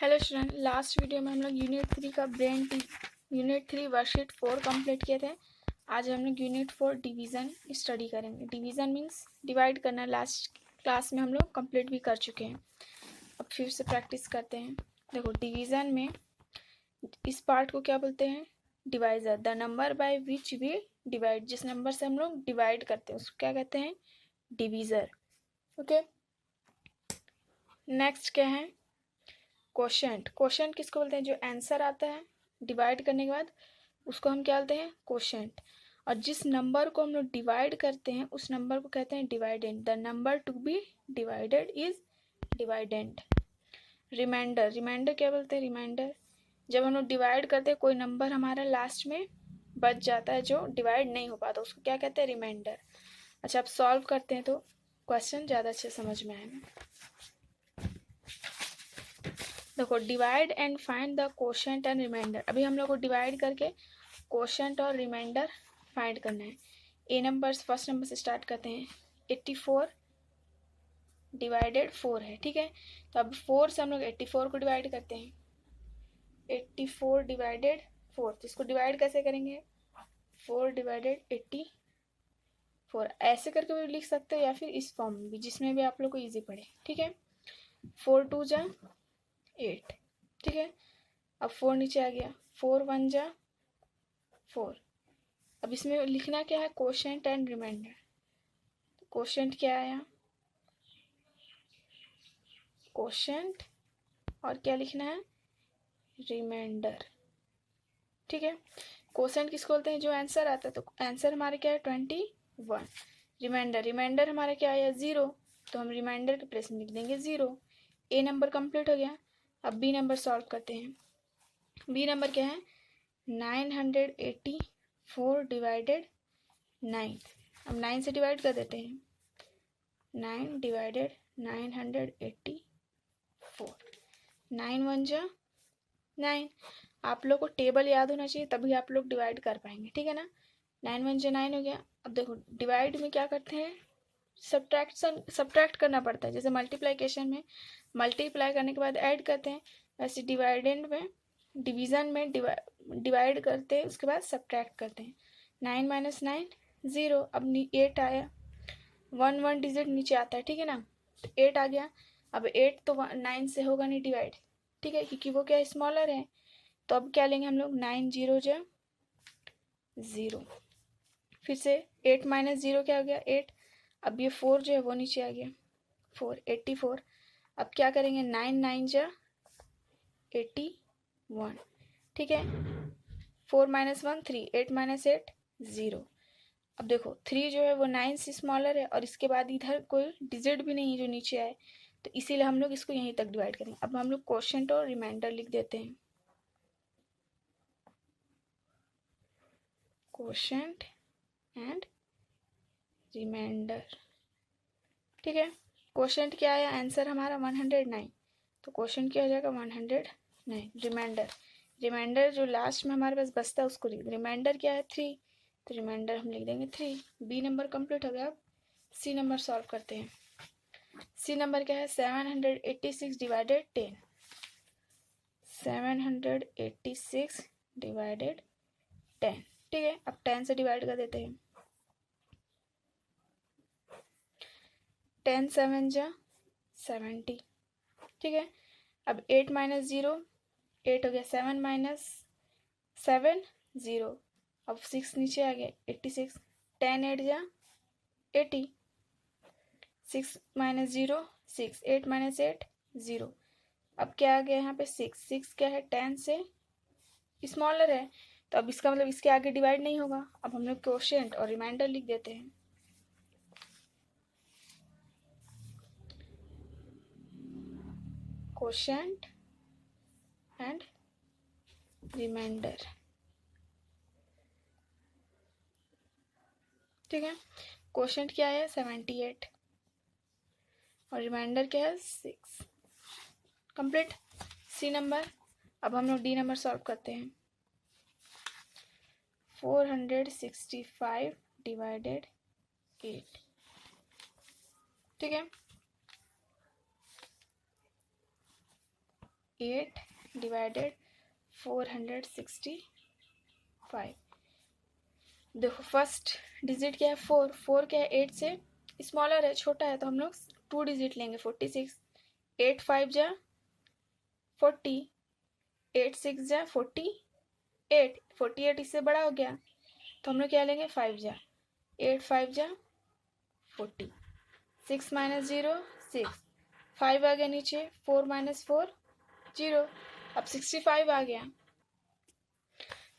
Hello student, last video में हम लोग यूनिट 3 का यूनिट 3 वर्कशीट 4 कंप्लीट किए थे। आज हम लोग यूनिट 4 डिवीज़न स्टडी करेंगे। डिवीज़न मीन्स डिवाइड करना। लास्ट क्लास में हम लोग कंप्लीट भी कर चुके हैं, अब फिर से प्रैक्टिस करते हैं। देखो, डिवीज़न में इस पार्ट को क्या बोलते हैं? Divisor. The number by which we divide, जिस नंबर से हम लोग डिवाइड करते हैं उसको क्या कहते हैं? डिवीज़र। ओके, नेक्स्ट क्या है? क्वोशंट। क्वोशंट किसको बोलते हैं? जो आंसर आता है डिवाइड करने के बाद उसको हम क्या बोलते हैं? क्वोशंट। और जिस नंबर को हम लोग डिवाइड करते हैं उस नंबर को कहते हैं dividend. The number to be divided is dividend. Remainder. Remainder क्या बोलते हैं? रिमाइंडर जब हम लोग डिवाइड करते हैं, कोई नंबर हमारा लास्ट में बच जाता है जो डिवाइड नहीं हो पाता, उसको क्या कहते हैं? रिमाइंडर। अच्छा, अब सॉल्व करते हैं तो क्वेश्चन ज़्यादा अच्छे समझ में आएगा। देखो, divide and find the quotient and remainder. अभी हम लोग को डिवाइड करके क्वोशंट और रिमाइंडर फाइंड करना है। ए नंबर्स, फर्स्ट नंबर से स्टार्ट करते हैं। 84 डिवाइडेड 4 है, ठीक है। तो अब 4 से हम लोग 84 को डिवाइड करते हैं। 84 डिवाइडेड 4, तो इसको डिवाइड कैसे करेंगे? 4 डिवाइडेड 84 ऐसे करके भी लिख सकते हो या फिर इस फॉर्म में भी, जिसमें भी आप लोग को ईजी पड़े, ठीक है। 4 2 जा 8, ठीक है। अब 4 नीचे आ गया, 4 1 जा 4। अब इसमें लिखना क्या है? Quotient and reminder. क्वोशंट क्या आया? क्वोशंट, और क्या लिखना है? रिमाइंडर, ठीक है। क्वोशंट किसको बोलते हैं? जो आंसर आता है, तो आंसर हमारा क्या है? 21। रिमाइंडर, रिमाइंडर हमारा क्या आया? 0, तो हम रिमाइंडर के प्लेस में लिख देंगे 0। ए नंबर कंप्लीट हो गया। अब बी नंबर सॉल्व करते हैं। बी नंबर क्या है? 984 डिवाइडेड 9। अब 9 से डिवाइड कर देते हैं। 9 डिवाइडेड 984, 9 1 जा 9। आप लोग को टेबल याद होना चाहिए, तभी आप लोग डिवाइड कर पाएंगे, ठीक है ना। 9 1 जा 9 हो गया। अब देखो, डिवाइड में क्या करते हैं? सब्ट्रैक्ट करना पड़ता है। जैसे मल्टीप्लिकेशन में मल्टीप्लाई करने के बाद ऐड करते हैं, वैसे डिवाइडेंड में, डिवीज़न में डिवाइड करते हैं उसके बाद सब्ट्रैक्ट करते हैं। 9 माइनस 9 0। अब 8 आया, 1 डिजिट नीचे आता है, ठीक है ना। तो 8 आ गया। अब 8 तो 9 से होगा नहीं डिवाइड, ठीक है, क्योंकि वो क्या स्मॉलर है। तो अब क्या लेंगे हम लोग? 9 0 जा 0। फिर से 8 माइनस 0 क्या हो गया? 8। अब ये 4 जो है वो नीचे आ गया, 4 84। अब क्या करेंगे? 9 9 जा 81, ठीक है। 4 माइनस 1 3, 8 माइनस 8 0। अब देखो, 3 जो है वो 9 से स्मॉलर है और इसके बाद इधर कोई डिजिट भी नहीं है जो नीचे आए, तो इसीलिए हम लोग इसको यहीं तक डिवाइड करेंगे। अब हम लोग क्वोशंट और रिमाइंडर लिख देते हैं। क्वोशंट एंड रिमाइंडर, ठीक है। क्वोशंट क्या आया? आंसर हमारा 109, तो क्वोशंट क्या हो जाएगा? 109। रिमाइंडर, रिमाइंडर जो लास्ट में हमारे पास बचता है उसको लिख। रिमाइंडर क्या है? 3, तो रिमाइंडर हम लिख देंगे 3। बी नंबर कंप्लीट हो गया। अब सी नंबर सॉल्व करते हैं। सी नंबर क्या है? 786 डिवाइडेड 10। 786 डिवाइडेड 10, ठीक है। अब 10 से डिवाइड कर देते हैं। 10 7 जा 70, ठीक है। अब 8 माइनस 0 8 हो गया, 7 माइनस 7 0। अब 6 नीचे आ गया, 86। 10 8 जा 80, 6 माइनस 0 6, 8 माइनस 8 0। अब क्या आ गया यहाँ पे? 6 6 क्या है? 10 से स्मॉलर है, तो अब इसका मतलब इसके आगे डिवाइड नहीं होगा। अब हम लोग क्वोशंट और रिमाइंडर लिख देते हैं। क्वोशंट एंड रिमाइंडर, ठीक है। क्वोशंट क्या है? 78 और रिमाइंडर क्या है? 6। कंप्लीट। C number. अब हम लोग डी नंबर सॉल्व करते हैं। 465 डिवाइडेड 8, ठीक है। 8 डिवाइडेड 465। देखो फर्स्ट डिजिट क्या है 4, 4 क्या है 8 से स्मॉलर है, छोटा है, तो हम लोग 2 डिजिट लेंगे 46। 8 5 जा 40, 8 6 जा 48, 48 इससे बड़ा हो गया, तो हम लोग क्या लेंगे 5 जा, 8 5 जा 40, 6 माइनस 0 6, 5 आ गया नीचे, 4 माइनस 4 0, अब 65 आ गया।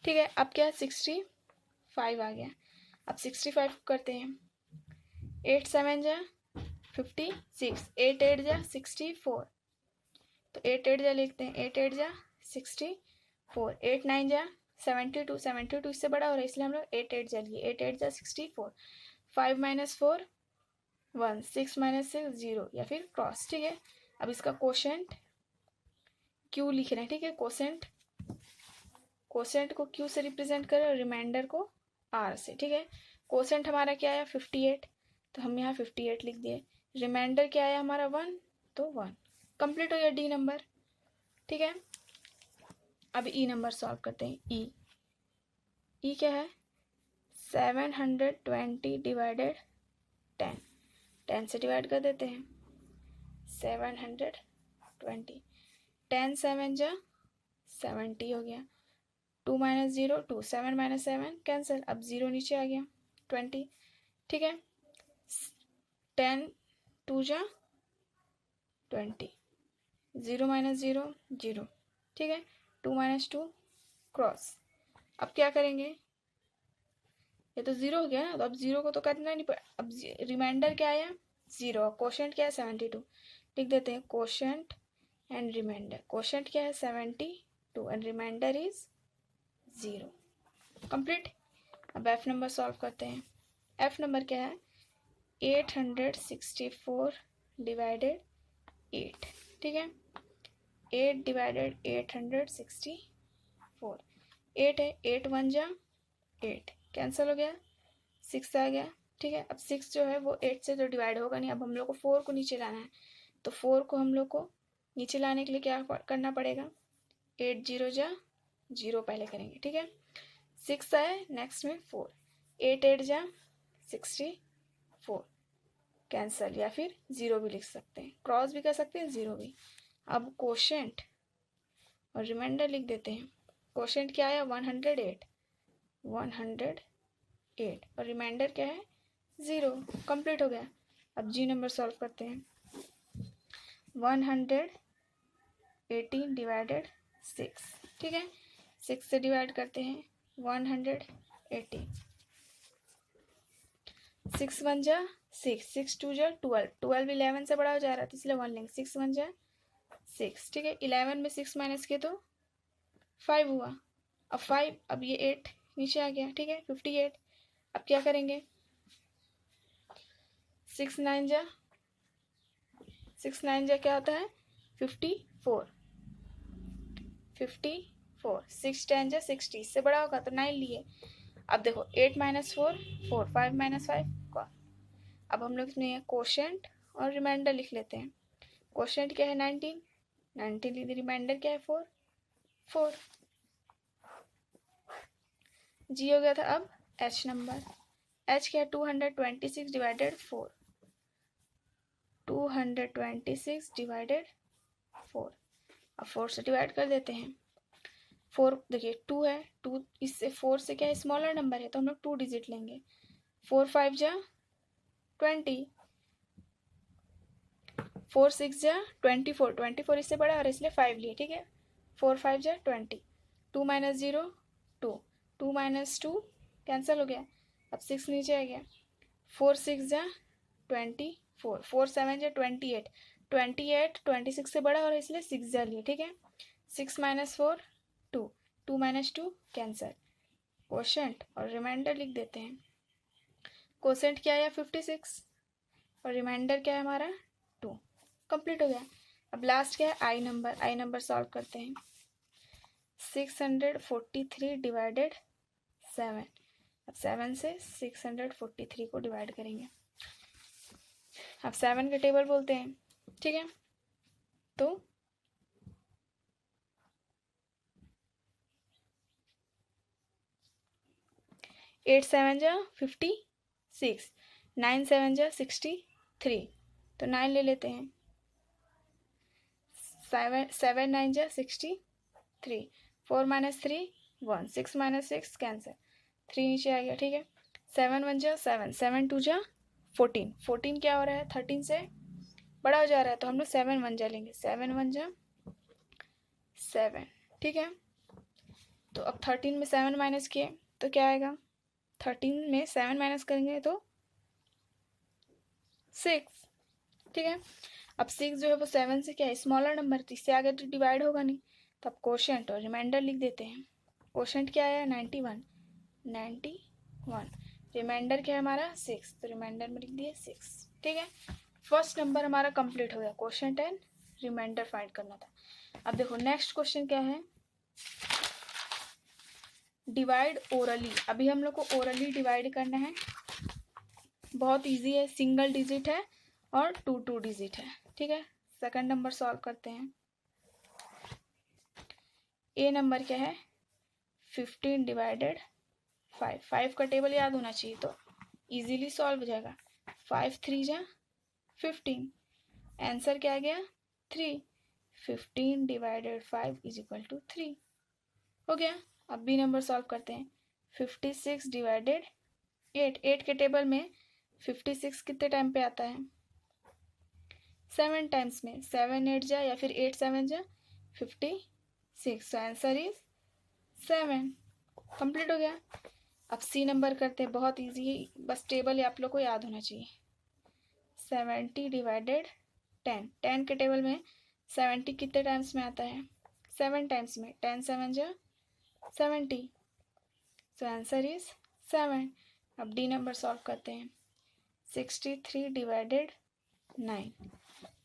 ठीक है, अब क्या 65 आ गया। अब 65 करते हैं, 8 7 जा 56, 8 8 जा 64, तो 8 8 जा लिखते हैं, 8 8 जा 64, 8 9 जा 72, 72 इससे बड़ा हो रहा है इसलिए हम लोग 8 8 जा लिए, 8 8 जा 64, 5 माइनस 4 1, 6 माइनस 6 0, या फिर क्रॉस। ठीक है, अब इसका कोशेंट क्यू लिख रहे हैं। ठीक है, कोसेंट को क्यू से रिप्रेजेंट करें और रिमाइंडर को आर से। ठीक है, कोसेंट हमारा क्या आया 58, तो हम यहाँ 58 लिख दिए। रिमाइंडर क्या आया हमारा 1, तो 1। कंप्लीट हो गया डी नंबर। ठीक है, अब ई नंबर सॉल्व करते हैं। ई क्या है 720 डिवाइडेड 10, 10 से डिवाइड कर देते हैं, 720, 10 7 जा 70 हो गया, 2 माइनस 0 2, 7 माइनस 7 कैंसिल, अब 0 नीचे आ गया 20। ठीक है, 10 2 जा 20, 0 माइनस 0 0। ठीक है, 2 माइनस 2 क्रॉस। अब क्या करेंगे, ये तो 0 हो गया ना, तो अब 0 को तो करना नहीं पड़ा। अब रिमाइंडर क्या आया 0, कोशेंट क्या है 72, लिख देते हैं कोशेंट एंड रिमाइंडर। कोशेंट क्या है 72 एंड रिमाइंडर इज 0। कंप्लीट। अब एफ नंबर सॉल्व करते हैं। एफ नंबर क्या है 864 डिवाइडेड 8। ठीक है, 8 डिवाइडेड 864, 8 है, 8 1 जा 8 कैंसिल हो गया, 6 आ गया। ठीक है, अब 6 जो है वो 8 से तो डिवाइड होगा नहीं, अब हम लोग को 4 को नीचे लाना है, तो 4 को हम लोग को नीचे लाने के लिए क्या करना पड़ेगा, 8 0 जा 0 पहले करेंगे। ठीक है, 6 आए, नेक्स्ट में 4, 8 8 जा 64 कैंसल, या फिर 0 भी लिख सकते हैं, क्रॉस भी कर सकते हैं, 0 भी। अब कोशेंट और रिमाइंडर लिख देते हैं। कोशेंट क्या आया 108, 108 और रिमाइंडर क्या है 0। कंप्लीट हो गया। अब जी नंबर सॉल्व करते हैं। 118 डिवाइडेड 6। ठीक है, 6 से डिवाइड करते हैं, 180, 6 1 जा 6, 6 2 जा 12, 12 11 से बड़ा हो जा रहा है तो इसलिए 1 लेंगे, 6 1 जा 6। ठीक है, 11 में 6 माइनस किए तो 5 हुआ, अब 5, अब ये 8 नीचे आ गया। ठीक है, 58। अब क्या करेंगे, 6 9 जा 6 9 जा क्या होता है 54, 54, 6 10 जा 60, इससे बड़ा होगा तो 9 लिए। अब देखो 8 माइनस 4 4, 5 माइनस 5 4। अब हम लोग इसमें कोशेंट और रिमाइंडर लिख लेते हैं। कोशेंट क्या है 19, 19 ली, रिमाइंडर क्या है 4 4। जी हो गया था। अब एच नंबर, एच क्या है 226 डिवाइडेड 4, 226 डिवाइडेड 4। अब 4 से डिवाइड कर देते हैं। 4 देखिए 2 है, 2 इससे 4 से क्या है स्मॉलर नंबर है तो हम लोग 2 डिजिट लेंगे। 4 5 जा 20, 4 6 जा 24, 24 इससे बड़ा और इसलिए 5 लिए। ठीक है, 4 5 जा 20, 2 माइनस 0 2, 2 माइनस 2 कैंसिल हो गया, अब 6 नीचे आ गया। 4 6 जा 24, 4 7 जा 28, 28 26 से बड़ा और इसलिए 6 जा लिए। ठीक है, 6 माइनस 4 2, 2 माइनस 2 कैंसिल। कोशेंट और रिमाइंडर लिख देते हैं। कोशेंट क्या आया 56 और रिमाइंडर क्या है हमारा 2। कंप्लीट हो गया। अब लास्ट क्या है आई नंबर, आई नंबर सॉल्व करते हैं। 643 डिवाइडेड 7, अब 7 से 643 को डिवाइड करेंगे। अब 7 का टेबल बोलते हैं। ठीक है, तो 8 7 जा 56, 9 7 जा 63, तो 9 ले लेते हैं। 7 9 जा 63, 4 माइनस 3 1, 6 माइनस 6 कैंसिल, 3 नीचे आ गया। ठीक है, 7 1 जा 7, 7 2 जा 14, 14 क्या हो रहा है 13 से बड़ा हो जा रहा है, तो हम लोग 7 1 जा लेंगे, 7 1 जा 7। ठीक है, तो अब 13 में 7 माइनस किए तो क्या आएगा, 13 में 7 माइनस करेंगे तो 6। ठीक है, अब 6 जो है वो 7 से क्या है स्मॉलर नंबर, तो इससे आगे तो डिवाइड होगा नहीं, तो अब कोशेंट और रिमाइंडर लिख देते हैं। कोशेंट क्या है 91, 91, रिमाइंडर क्या है हमारा 6, तो रिमाइंडर में लिख दिए 6। ठीक है, फर्स्ट नंबर हमारा कंप्लीट हो गया, कोशेंट एंड रिमाइंडर फाइंड करना था। अब देखो नेक्स्ट क्वेश्चन क्या है, डिवाइड ओरली। अभी हम लोग को ओरली डिवाइड करना है, बहुत इजी है, सिंगल डिजिट है और 2 डिजिट है। ठीक है, सेकंड नंबर सॉल्व करते हैं। ए नंबर क्या है 15 डिवाइडेड 5, 5 का टेबल याद होना चाहिए तो इजीली सॉल्व हो जाएगा। 5 3 जा 15, आंसर क्या आ गया 3, 15 डिवाइडेड 5 इज इक्वल टू 3 हो गया। अब बी नंबर सॉल्व करते हैं, 56 डिवाइडेड 8, 8 के टेबल में 56 कितने टाइम पे आता है 7 टाइम्स में, 7 8 जा या फिर 8 7 जा 56, तो आंसर इज 7। कंप्लीट हो गया। अब सी नंबर करते हैं, बहुत इजी है, बस टेबल आप लोग को याद होना चाहिए। 70 डिवाइडेड 10, 10 के टेबल में 70 कितने टाइम्स में आता है 7 टाइम्स में, 10 7 जा 70, सो आंसर इज 7। अब डी नंबर सॉल्व करते हैं, 63 डिवाइडेड 9,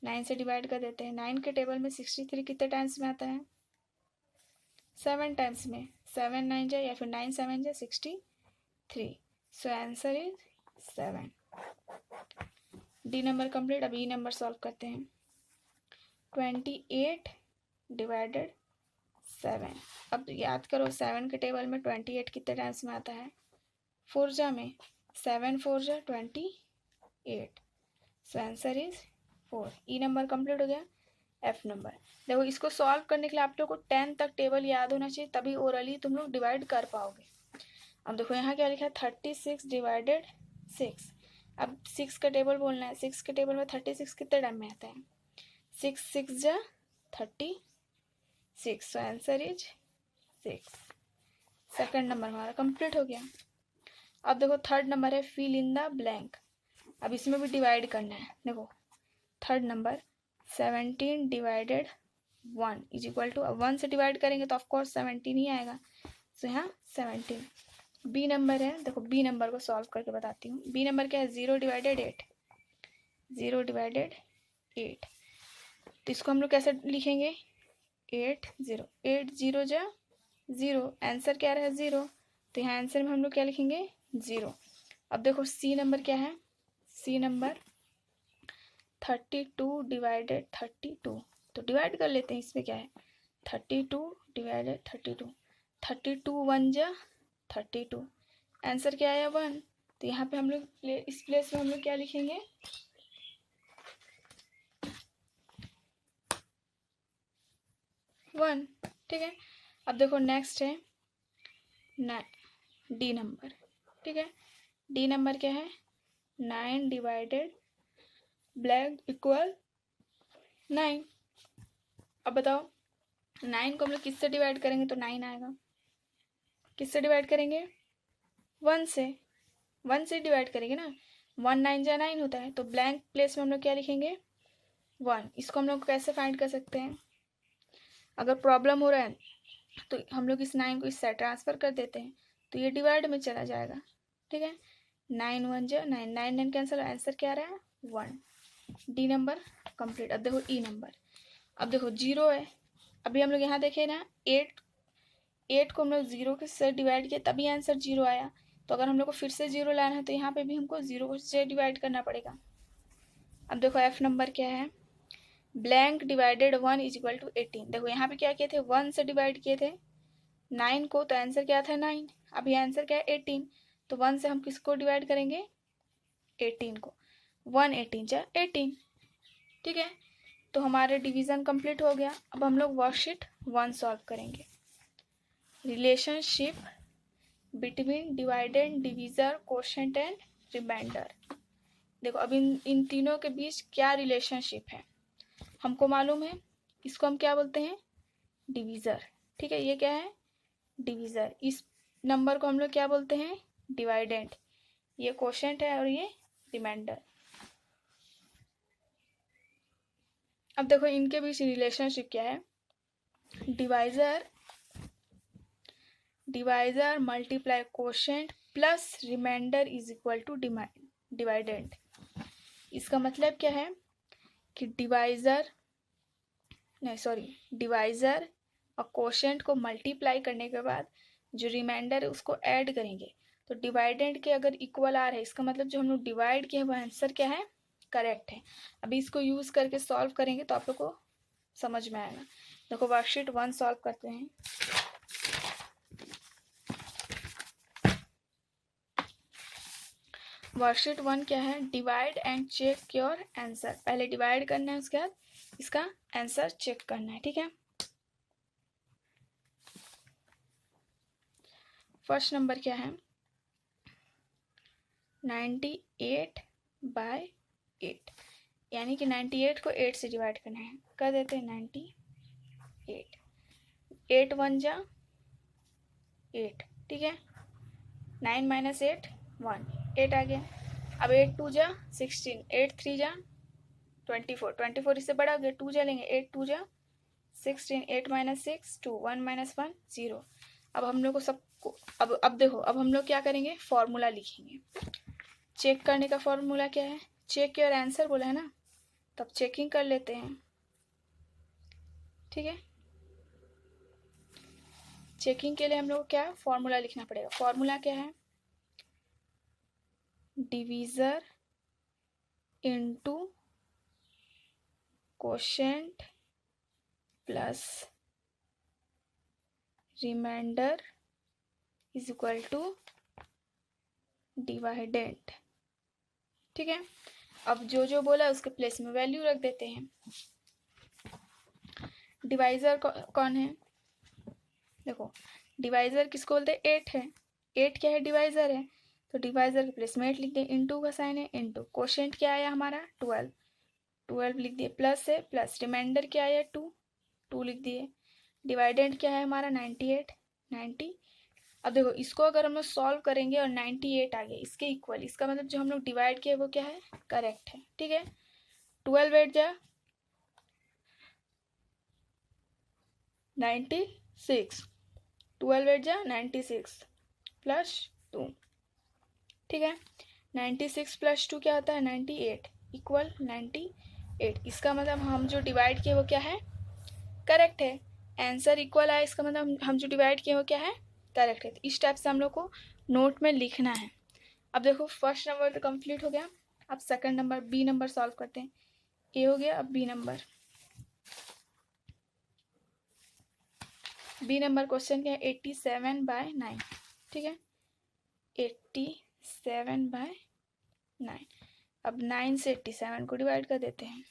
9 से डिवाइड कर देते हैं। 9 के टेबल में 63 कितने टाइम्स में आता है 7 टाइम्स में, 7 9 जा या फिर 9 7 जा 63, सो answer is 7। D number complete. अब ई नंबर सॉल्व करते हैं, 28 डिवाइडेड 7। अब याद करो 7 के टेबल में 28 कितने टाइम्स में आता है 4 जा में, 7 4 जा 28, सो answer is 4। E number complete हो गया। एफ नंबर देखो, इसको सॉल्व करने के लिए आप लोग को 10 तक टेबल याद होना चाहिए, तभी ओरली तुम लोग डिवाइड कर पाओगे। अब देखो यहाँ क्या लिखा है 36 डिवाइडेड 6। अब 6 का टेबल बोलना है, 6 के टेबल में 36 कितने टाइम में आता है 6 6 जा 36, so answer is 6। Second number हमारा कंप्लीट हो गया। अब देखो थर्ड नंबर है फिल इन द ब्लैंक। अब इसमें भी डिवाइड करना है। देखो third number 17 divided 1 is equal to, अब 1 से डिवाइड करेंगे तो ऑफकोर्स 17 ही आएगा, सो यहाँ 17। बी नंबर है, देखो बी नंबर को सॉल्व करके बताती हूँ। बी नंबर क्या है 0 डिवाइडेड 8, 0 डिवाइडेड 8, तो इसको हम लोग कैसे लिखेंगे 8 0, 8 0 जा 0, आंसर क्या रहा है 0, तो यहाँ आंसर में हम लोग क्या लिखेंगे 0। अब देखो सी नंबर क्या है, सी नंबर 32 डिवाइडेड 32, तो डिवाइड कर लेते हैं, इसमें क्या है 32 डिवाइडेड 32, 32 1 जा 32, आंसर क्या आया 1, तो यहाँ पे हम लोग इस प्लेस में हम लोग क्या लिखेंगे 1। ठीक है, अब देखो नेक्स्ट है डी नंबर। ठीक है, डी नंबर क्या है 9 डिवाइडेड ब्लैंक इक्वल 9। अब बताओ 9 को हम लोग किससे डिवाइड करेंगे तो 9 आएगा, किससे डिवाइड करेंगे 1 से, 1 से डिवाइड करेंगे ना, 1 9 जा 9 होता है, तो ब्लैंक प्लेस में हम लोग क्या लिखेंगे 1। इसको हम लोग कैसे फाइंड कर सकते हैं, अगर प्रॉब्लम हो रहा है तो हम लोग इस 9 को इस साइड ट्रांसफ़र कर देते हैं, तो ये डिवाइड में चला जाएगा। ठीक है, 9 1 जा 9, 9 9 कैंसिल, आंसर क्या आ रहा है 1। D number complete. अब देखो ई नंबर, अब देखो 0 है, अभी हम लोग यहाँ देखे ना 8 को हम लोग 0 के से डिवाइड किया तभी आंसर 0 आया, तो अगर हम लोग को फिर से 0 लाना है तो यहाँ पे भी हमको 0 से डिवाइड करना पड़ेगा। अब देखो एफ नंबर क्या है, blank divided 1 is equal to 18। देखो यहाँ पे क्या किए थे 1 से डिवाइड किए थे 9 को, तो आंसर क्या था 9, अभी आंसर क्या है 18, तो 1 से हम किसको डिवाइड करेंगे, 18 को। 1 18 जा 18, ठीक है। तो हमारे डिवीज़न कंप्लीट हो गया। अब हम लोग वर्कशीट 1 सॉल्व करेंगे। Relationship between divided, divisor, quotient and remainder. देखो अब इन तीनों के बीच क्या रिलेशनशिप है हमको मालूम है। इसको हम क्या बोलते हैं, डिवीज़र, ठीक है। ये क्या है, डिवीज़र। इस नंबर को हम लोग क्या बोलते हैं, डिवाइडेंड। ये कोशेंट है और ये रिमाइंडर। अब देखो इनके बीच रिलेशनशिप क्या है, divisor multiply quotient plus remainder is equal to dividend. इसका मतलब क्या है कि डिवाइजर और कोशेंट को मल्टीप्लाई करने के बाद जो रिमाइंडर है उसको ऐड करेंगे। तो डिवाइडेंड के अगर इक्वल आ रहे हैं, इसका मतलब जो हम लोग डिवाइड किए वो आंसर क्या है, करेक्ट है। अभी इसको यूज करके सॉल्व करेंगे तो आप लोग को समझ में आएगा। देखो वर्कशीट 1 सॉल्व करते हैं। वर्कशीट 1 क्या है, divide and check your answer. पहले डिवाइड करना है, उसके बाद इसका आंसर चेक करना है, ठीक है। फर्स्ट नंबर क्या है, 98/8, यानी कि 98 को 8 से डिवाइड करना है। कर देते हैं 98, 8 1 जा 8, ठीक है। 9 - 8 1, 8 आ गया। अब 8 2 जा 16, 8 3 जा 24, 24 इससे बड़ा हो गया, 2 जा लेंगे, 8 2 जा 16, 8 - 6 2, 1 - 1 0। अब हम लोग को सबको अब देखो, अब हम लोग क्या करेंगे, फॉर्मूला लिखेंगे। चेक करने का फॉर्मूला क्या है, चेक योर आंसर बोला है ना, तब चेकिंग कर लेते हैं, ठीक है। चेकिंग के लिए हम लोग क्या फॉर्मूला लिखना पड़ेगा। फॉर्मूला क्या है, divisor into quotient plus remainder is equal to dividend, ठीक है। अब जो जो बोला उसके प्लेस में वैल्यू रख देते हैं। डिवाइजर कौन है, देखो डिवाइजर किसको बोलते हैं, 8 है। 8 क्या है, डिवाइजर है। तो डिवाइजर के प्लेस में 8 लिख दिए, इनटू का साइन है, इनटू कोशेंट क्या आया हमारा 12 लिख दिए, प्लस है, प्लस रिमाइंडर क्या आया 2 लिख दिए, डिवाइडेंड क्या है हमारा 90। अब देखो इसको अगर हम लोग सॉल्व करेंगे और 98 आ गया इसके इक्वल, इसका मतलब जो हम लोग डिवाइड किए वो क्या है, करेक्ट है, ठीक है। 12 8 जा 96, 12 8 जा 96 प्लस 2, ठीक है। 96 प्लस 2 क्या होता है, 98 इक्वल 98। इसका मतलब हम जो डिवाइड किए वो क्या है, करेक्ट है। आंसर इक्वल आया, इसका मतलब हम जो डिवाइड किए वो क्या है, करेक्ट है। तो इस टाइप से हम लोग को नोट में लिखना है। अब देखो फर्स्ट नंबर तो कंप्लीट हो गया। अब second number B number solve करते हैं। ए हो गया, अब बी नंबर क्वेश्चन क्या है, 87/9, ठीक है। 87/9। अब 9 से 87 को डिवाइड कर देते हैं।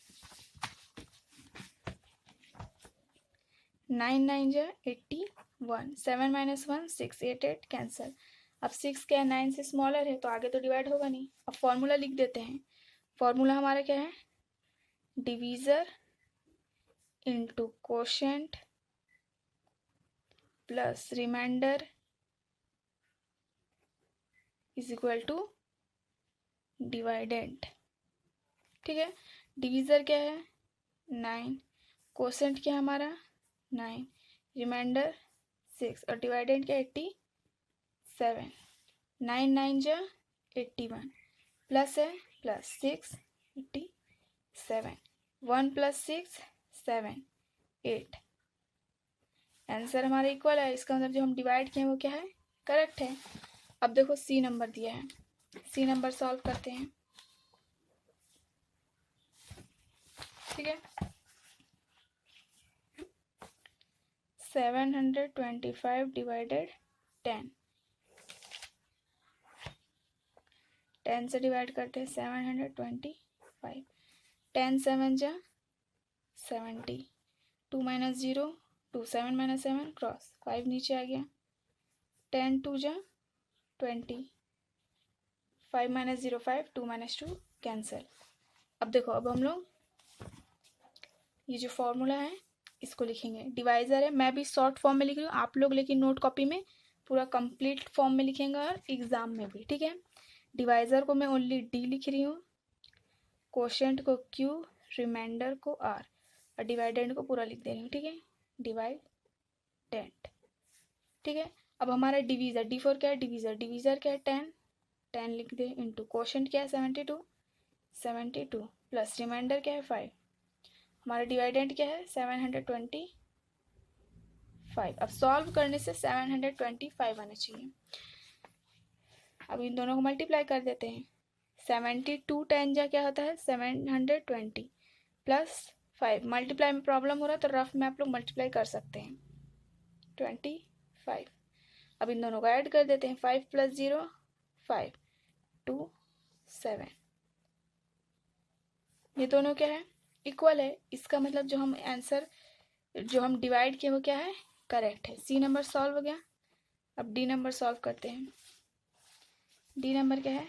9 9 जा 81, 7 - 1 6, 8 8 कैंसिल। अब 6 क्या है, 9 से स्मॉलर है तो आगे तो डिवाइड होगा नहीं। अब फॉर्मूला लिख देते हैं। फॉर्मूला हमारा क्या है, divisor into quotient plus remainder is equal to dividend, ठीक है। डिवीज़र क्या है 9, कोशेंट क्या है हमारा 9, रिमाइंडर 6 और डिवाइडेंड क्या 87। 9 9 जा 81, प्लस है प्लस 6 87, 1 + 6 7 8। आंसर हमारा इक्वल है, इसका मतलब जो हम डिवाइड किए वो क्या है, करेक्ट है। अब देखो सी नंबर दिया है, सी नंबर सॉल्व करते हैं, ठीक है। 725 / 10, 10 से डिवाइड करते हैं 725, 10 7 जा 70, 2 माइनस 0 2, 7 माइनस 7 क्रॉस, 5 नीचे आ गया, 10 2 जा 20, 5 माइनस 0 5, 2 माइनस 2 कैंसिल। अब देखो, अब हम लोग ये जो फॉर्मूला है इसको लिखेंगे, डिवाइज़र है, मैं भी शॉर्ट फॉर्म में लिख रही हूँ, आप लोग लेकिन नोट कॉपी में पूरा कंप्लीट फॉर्म में लिखेंगे और एग्ज़ाम में भी, ठीक है। डिवाइज़र को मैं ओनली डी लिख रही हूँ, कोशेंट को क्यू, रिमाइंडर को आर, और डिवाइडेंट को पूरा लिख दे रही हूँ, ठीक है, डिवाइडेंट, ठीक है। अब हमारा डिवीज़र, डी फॉर क्या है डिवीज़र, डिवीज़र क्या है 10, 10 लिख दे, इंटू कोशेंट क्या है 72, 72 प्लस रिमाइंडर क्या है 5, हमारा डिवाइडेंट क्या है 725। अब सॉल्व करने से 725 आना चाहिए। अब इन दोनों को मल्टीप्लाई कर देते हैं, 72 10 जा क्या होता है 720 प्लस 5, मल्टीप्लाई में प्रॉब्लम हो रहा है तो रफ में आप लोग मल्टीप्लाई कर सकते हैं, 25। अब इन दोनों को ऐड कर देते हैं, 5 प्लस 0 5, 2 7, ये दोनों क्या है इक्वल है, इसका मतलब जो हम आंसर जो हम डिवाइड किए वो क्या है करेक्ट है। सी नंबर सॉल्व हो गया। अब डी नंबर सॉल्व करते हैं, डी नंबर क्या है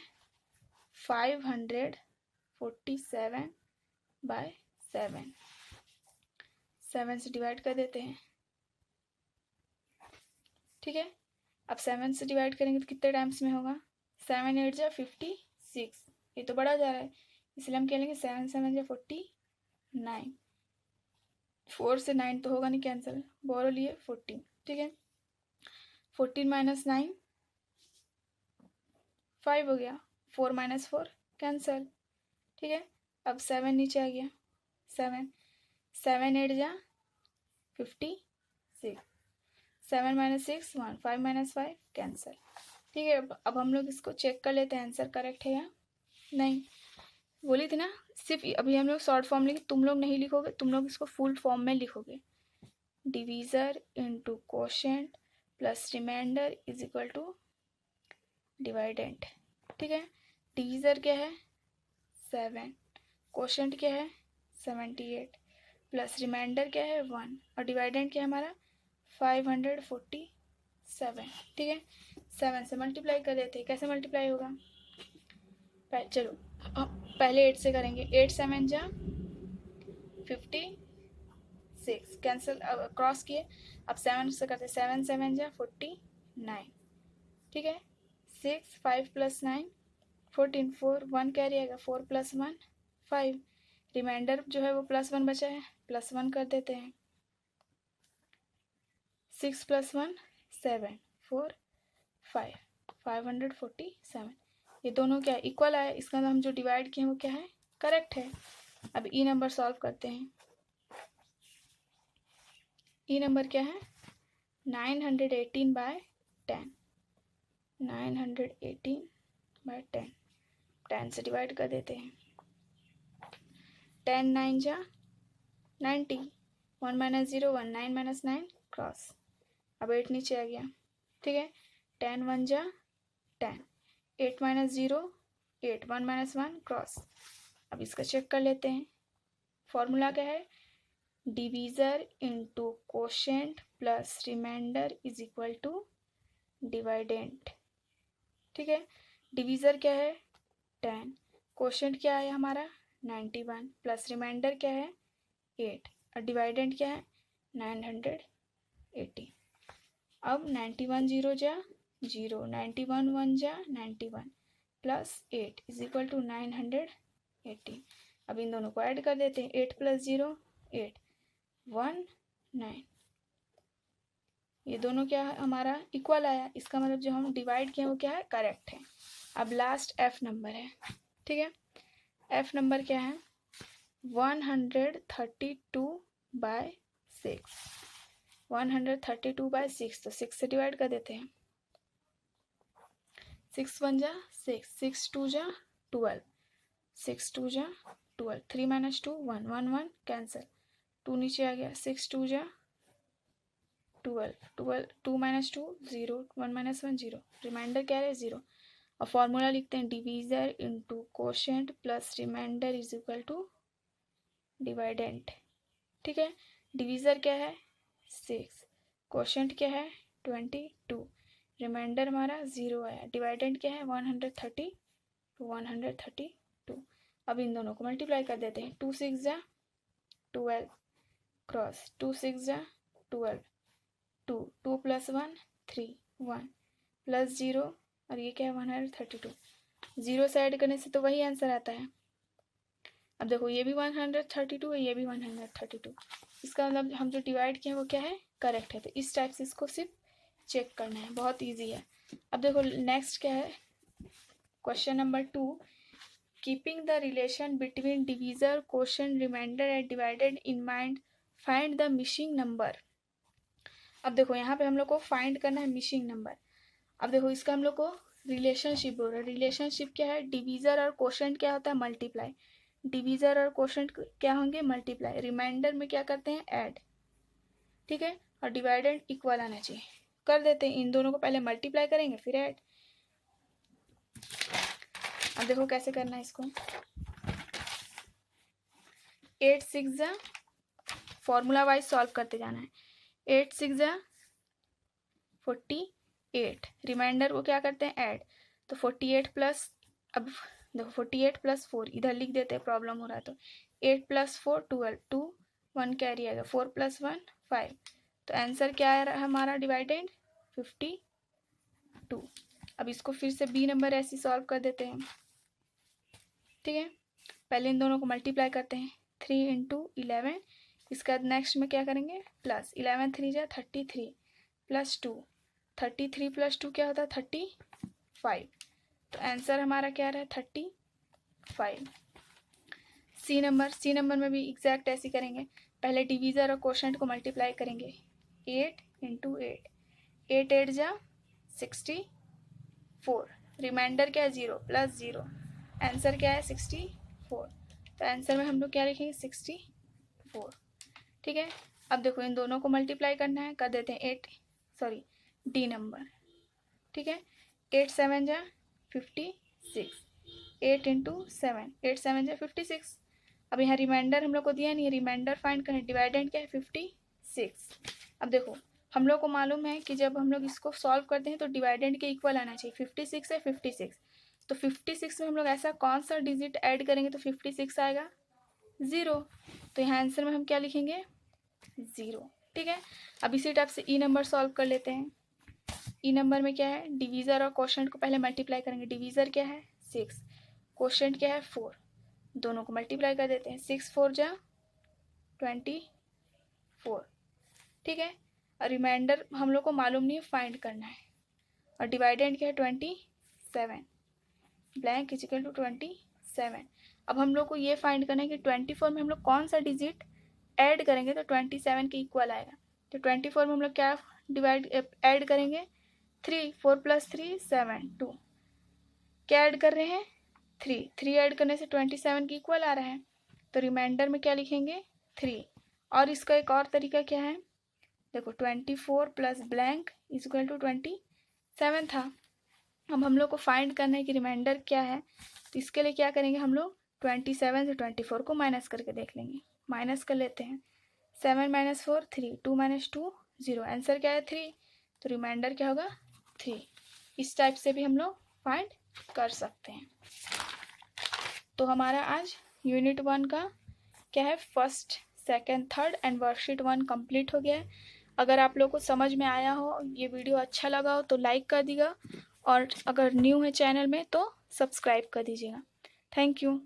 547/7, 7 से डिवाइड कर देते हैं, ठीक है। अब 7 से डिवाइड करेंगे तो कितने टाइम्स में होगा, 7 8 जा 56, ये तो बड़ा जा रहा है इसलिए हम क्या लेंगे 7 7 जा 49, 4 से 9 तो होगा नहीं कैंसिल, बोरो लिए 14, ठीक है। 14 माइनस 9 5 हो गया, 4 माइनस 4 कैंसिल, ठीक है। अब 7 नीचे आ गया, 7 7 8 जा 56, 7 माइनस 6 1, 5 माइनस 5 कैंसिल, ठीक है। अब हम लोग इसको चेक कर लेते हैं आंसर करेक्ट है या नहीं। बोली थी ना सिर्फ अभी हम लोग शॉर्ट फॉर्म लिखे, तुम लोग नहीं लिखोगे, तुम लोग इसको फुल फॉर्म में लिखोगे, divisor into quotient plus remainder is equal to dividend, ठीक है। डिवीज़र क्या है 7, कोशेंट क्या है 78 प्लस रिमाइंडर क्या है 1 और डिवाइडेंट क्या है हमारा 547, ठीक है। 7 से मल्टीप्लाई कर देते हैं, कैसे मल्टीप्लाई होगा चलो पहले 8 से करेंगे, 8 7 जा 56 कैंसिल, क्रॉस किए। अब 7 से करते 7 7 जा 49, ठीक है। 6 5 प्लस 9 14, 4 1 कैरी आएगा, 4 प्लस 1 5, रिमाइंडर जो है वो प्लस 1 बचा है, प्लस 1 कर देते हैं, 6 प्लस 1 7 4 5, 547, ये दोनों क्या है इक्वल आया, इसका हम जो डिवाइड किए वो क्या है करेक्ट है। अब ई नंबर सॉल्व करते हैं, ई नंबर क्या है 918/10, 918/10, 10 से डिवाइड कर देते हैं, 10 9 जा 90, 1 माइनस 0 1, 9 माइनस 9 क्रॉस, अब 8 नीचे आ गया, ठीक है। 10 1 जा 10, 8 माइनस 0 8, 1 माइनस 1 क्रॉस। अब इसका चेक कर लेते हैं, फॉर्मूला क्या है divisor into quotient plus remainder is equal to dividend, ठीक है। डिवीज़र क्या है 10, कोशेंट क्या है हमारा 91 प्लस रिमाइंडर क्या है 8 और डिवाइडेंट क्या है 980। अब 91 0 जा 0, 91 1 जा 91 प्लस 8 इज इक्वल टू 980। अब इन दोनों को ऐड कर देते हैं, 8 प्लस 0 8 1 9, ये दोनों क्या है हमारा इक्वल आया, इसका मतलब जो हम डिवाइड किए वो क्या है करेक्ट है। अब लास्ट एफ नंबर है, ठीक है। एफ नंबर क्या है 132/6, 132/6, तो 6 से डिवाइड कर देते हैं, 6 1 जा 6, 6 2 जा 12, 6 2 जा 12, 3 माइनस 2 1, 1 1 कैंसिल, 2 नीचे आ गया, 6 2 जा 12, 2 माइनस 2 0, 1 माइनस 1 0, रिमाइंडर क्या है 0 और फॉर्मूला लिखते हैं divisor into quotient plus remainder is equal to dividend. ठीक है, डिवीज़र क्या है 6, कोशेंट क्या है 22, रिमाइंडर हमारा 0 आया, डिवाइडेंट क्या है 132। अब इन दोनों को मल्टीप्लाई कर देते हैं, 2 6 जा 12 क्रॉस 2 6 जा 12, 2 2 प्लस 1 3 1 प्लस 0 और ये क्या है 132, 0 से ऐड करने से तो वही आंसर आता है। अब देखो ये भी 132 है, ये भी 132, इसका मतलब हम जो डिवाइड किए हैं वो क्या है करेक्ट है। तो इस टाइप से इसको सिर्फ चेक करना है, बहुत ईजी है। अब देखो नेक्स्ट क्या है, question number 2, keeping the relation between divisor quotient remainder and divided in mind find the missing number. अब देखो यहाँ पे हम लोग को फाइंड करना है मिसिंग नंबर। अब देखो इसका हम लोग को रिलेशनशिप बोल रहा है, रिलेशनशिप क्या है, डिवीजर और क्वोशिएंट क्या होता है मल्टीप्लाई, डिवीजर और क्वोशिएंट क्या होंगे मल्टीप्लाई, रिमाइंडर में क्या करते हैं ऐड, ठीक है, और डिवाइडेड इक्वल आना चाहिए, कर देते हैं। इन दोनों को पहले मल्टीप्लाई करेंगे फिर ऐड। अब देखो कैसे करना है इसको, 8 6 जा, फॉर्मूला वाइज सॉल्व करते जाना है, 8 6 जा 48, रिमाइंडर को क्या करते हैं ऐड, तो 48 प्लस, अब देखो 48 प्लस 4 इधर लिख देते हैं, प्रॉब्लम हो रहा है तो 8 प्लस 4 12, 2 1 कैरी आएगा, 4 प्लस 1 5, तो आंसर क्या आ रहा है हमारा डिवाइडेड 52। अब इसको फिर से बी नंबर ऐसे सॉल्व कर देते हैं, ठीक है, पहले इन दोनों को मल्टीप्लाई करते हैं, 3 इंटू 11, इसका नेक्स्ट में क्या करेंगे प्लस, 11 3 जा 33 प्लस 2, 33 प्लस 2 क्या होता है 35, तो आंसर हमारा क्या रहा है 35। सी नंबर में भी एग्जैक्ट ऐसे करेंगे, पहले डिवीज़र और क्वोशिएंट को मल्टीप्लाई करेंगे, 8 इंटू 8, 8 8 जा 64, रिमाइंडर क्या है 0 प्लस 0, आंसर क्या है 64, तो आंसर में हम लोग क्या लिखेंगे 64, ठीक है। अब देखो इन दोनों को मल्टीप्लाई करना है, कर देते हैं डी नंबर, ठीक है, 8 7 जा 56, 8 इंटू 7, 8 7 जा 56, अब यहाँ रिमाइंडर हम लोग को दिया नहीं है, रिमाइंडर फाइंड करें, डिवाइडेंड क्या है 56। अब देखो हम लोग को मालूम है कि जब हम लोग इसको सॉल्व करते हैं तो डिवाइडेंड के इक्वल आना चाहिए, 56 है 56, तो 56 में हम लोग ऐसा कौन सा डिजिट ऐड करेंगे तो 56 आएगा 0, तो यहाँ आंसर में हम क्या लिखेंगे 0, ठीक है। अब इसी टाइप से ई नंबर सॉल्व कर लेते हैं। ई नंबर में क्या है, डिवीज़र और क्वोशिएंट को पहले मल्टीप्लाई करेंगे, डिवीज़र क्या है 6, क्वोशिएंट क्या है 4, दोनों को मल्टीप्लाई कर देते हैं, 6 4 जा 24, ठीक है, और रिमाइंडर हम लोग को मालूम नहीं है फाइंड करना है, और डिवाइडेंड क्या है 27, ब्लैंक इज इक्वल टू 27। अब हम लोग को ये फाइंड करना है कि 24 में हम लोग कौन सा डिजिट ऐड करेंगे तो 27 के इक्वल आएगा, तो 24 में हम लोग क्या डिवाइड ऐड करेंगे 3, 4 प्लस 3 7, 2 क्या ऐड कर रहे हैं 3 ऐड करने से 27 के इक्वल आ रहा है, तो रिमाइंडर में क्या लिखेंगे 3, और इसका एक और तरीका क्या है, देखो 24 plus blank is equal to 27 था। अब हम लोग को फाइंड करना है कि रिमाइंडर क्या है, तो इसके लिए क्या करेंगे हम लोग 27 से 24 को माइनस करके देख लेंगे, माइनस कर लेते हैं, 7 माइनस 4 3, 2 माइनस 2 0, आंसर क्या है 3, तो रिमाइंडर क्या होगा 3। इस टाइप से भी हम लोग फाइंड कर सकते हैं। तो हमारा आज यूनिट 1 का क्या है first second third and worksheet 1 complete हो गया है। अगर आप लोग को समझ में आया हो, ये वीडियो अच्छा लगा हो तो लाइक कर दीजिएगा, और अगर न्यू है चैनल में तो सब्सक्राइब कर दीजिएगा। Thank you.